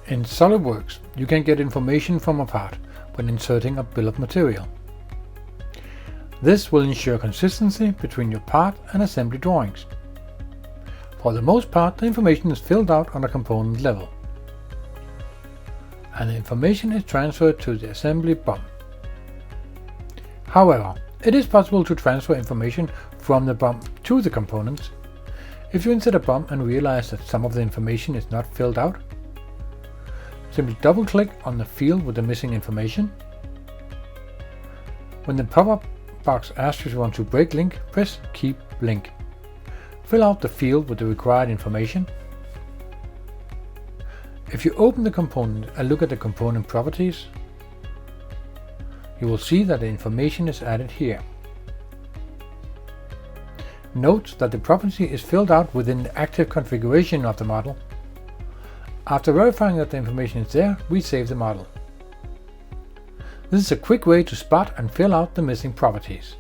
In SOLIDWORKS, you can get information from a part when inserting a bill of material. This will ensure consistency between your part and assembly drawings. For the most part, the information is filled out on a component level, and the information is transferred to the assembly BOM. However, it is possible to transfer information from the BOM to the components. If you insert a BOM and realize that some of the information is not filled out, simply double-click on the field with the missing information. When the pop-up box asks if you want to break link, press Keep Link. Fill out the field with the required information. If you open the component and look at the component properties, you will see that the information is added here. Note that the property is filled out within the active configuration of the model. After verifying that the information is there, we save the model. This is a quick way to spot and fill out the missing properties.